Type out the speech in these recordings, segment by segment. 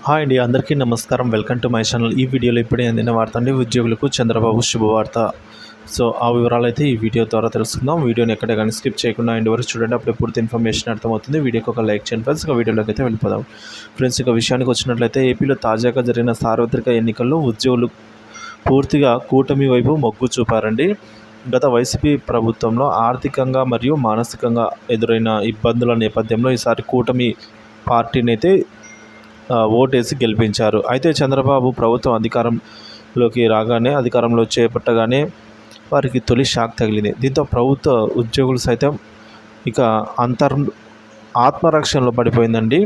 Hi అండి, అందరికీ నమస్కారం. Welcome to my channel. ఈ వీడియోలో ఇప్పుడే అందిన వార్త అండి, ఉద్యోగులకు చంద్రబాబు శుభవార్త. సో ఆ వివరాలు అయితే ఈ వీడియో ద్వారా తెలుసుకుందాం. వీడియోని ఎక్కడ కానీ స్కిప్ చేయకుండా ఎండ్ వరకు చూడండి, అప్పుడే పూర్తి ఇన్ఫర్మేషన్ అర్థమవుతుంది. వీడియోకి ఒక లైక్ చేయండి ఫ్రెండ్స్. ఇక వీడియోలోకి అయితే వెళ్ళిపోదాం ఫ్రెండ్స్. ఇక విషయానికి వచ్చినట్లయితే ఏపీలో తాజాగా జరిగిన సార్వత్రిక ఎన్నికల్లో ఉద్యోగులు పూర్తిగా కూటమి వైపు మొగ్గు చూపారండి. గత వైసీపీ ప్రభుత్వంలో ఆర్థికంగా మరియు మానసికంగా ఎదురైన ఇబ్బందుల నేపథ్యంలో ఈసారి కూటమి పార్టీని అయితే ఓటేసి గెలిపించారు. అయితే చంద్రబాబు ప్రభుత్వం అధికారంలో చేపట్టగానే వారికి తొలి షాక్ తగిలింది. దీంతో ప్రభుత్వ ఉద్యోగులు సైతం ఇక ఆత్మరక్షణలో పడిపోయిందండి.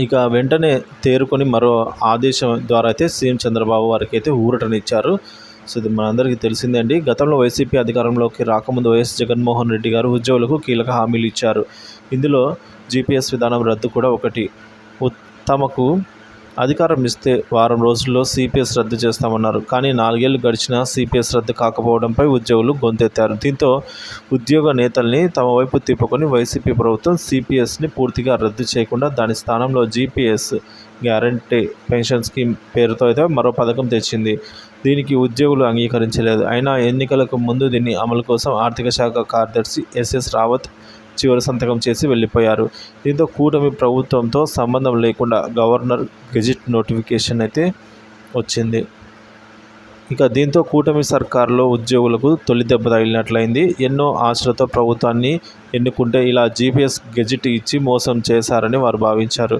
ఇక వెంటనే తేరుకొని మరో ఆదేశం ద్వారా అయితే సీఎం చంద్రబాబు వారికి అయితే ఊరటనిచ్చారు. సో ఇది మనందరికీ తెలిసిందే అండి. గతంలో వైసీపీ అధికారంలోకి రాకముందు వైఎస్ జగన్మోహన్ రెడ్డి గారు ఉద్యోగులకు కీలక హామీలు ఇచ్చారు. ఇందులో జీపీఎస్ విధానం రద్దు కూడా ఒకటి. తమకు అధికారం ఇస్తే వారం రోజుల్లో సిపిఎస్ రద్దు చేస్తామన్నారు. కానీ 4 ఏళ్లు గడిచినా సిపిఎస్ రద్దు కాకపోవడంపై ఉద్యోగులు గొంతెత్తారు. దీంతో ఉద్యోగ నేతల్ని తమ వైపు తిప్పుకొని వైసీపీ ప్రభుత్వం సిపిఎస్ని పూర్తిగా రద్దు చేయకుండా దాని స్థానంలో జీపీఎస్ గ్యారంటీ పెన్షన్ స్కీమ్ పేరుతో అయితే మరో పథకం తెచ్చింది. దీనికి ఉద్యోగులు అంగీకరించలేదు. అయినా ఎన్నికలకు ముందు దీన్ని అమలు కోసం ఆర్థిక శాఖ కార్యదర్శి ఎస్ఎస్ రావత్ చివరి సంతకం చేసి వెళ్ళిపోయారు. దీంతో కూటమి ప్రభుత్వంతో సంబంధం లేకుండా గవర్నర్ గెజిట్ నోటిఫికేషన్ అయితే వచ్చింది. ఇక దీంతో కూటమి సర్కారులో ఉద్యోగులకు తొలి దెబ్బ తగిలినట్లయింది. ఎన్నో ఆశలతో ప్రభుత్వాన్ని ఎన్నుకుంటే ఇలా జీపీఎస్ గెజిట్ ఇచ్చి మోసం చేశారని వారు భావించారు.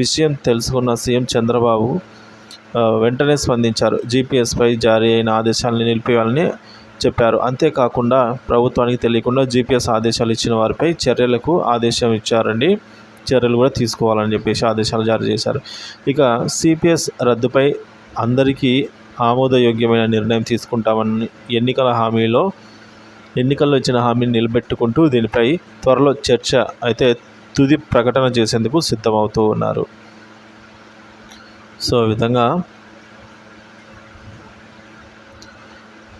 విషయం తెలుసుకున్న సీఎం చంద్రబాబు వెంటనే స్పందించారు. జీపీఎస్పై జారీ అయిన ఆదేశాలను నిలిపివేయాలని చెప్పారు. అంతేకాకుండా ప్రభుత్వానికి తెలియకుండా జీపీఎస్ ఆదేశాలు ఇచ్చిన వారిపై చర్యలకు ఆదేశం ఇచ్చారండి. చర్యలు కూడా తీసుకోవాలని చెప్పేసి ఆదేశాలు జారీ చేశారు. ఇక సిపిఎస్ రద్దుపై అందరికీ ఆమోదయోగ్యమైన నిర్ణయం తీసుకుంటామని ఎన్నికల్లో ఇచ్చిన హామీని నిలబెట్టుకుంటూ దీనిపై త్వరలో చర్చ అయితే తుది ప్రకటన చేసేందుకు సిద్ధమవుతూ ఉన్నారు. సో ఈ విధంగా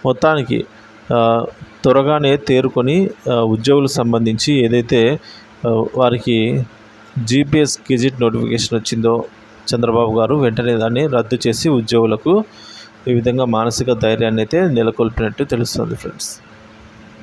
మొత్తానికి త్వరగానే తేరుకొని ఉద్యోగులకు సంబంధించి ఏదైతే వారికి జీపీఎస్ గెజిట్ నోటిఫికేషన్ వచ్చిందో చంద్రబాబు గారు వెంటనే దాన్ని రద్దు చేసి ఉద్యోగులకు ఈ విధంగా మానసిక ధైర్యాన్ని అయితే నెలకొల్పినట్టు తెలుస్తుంది ఫ్రెండ్స్.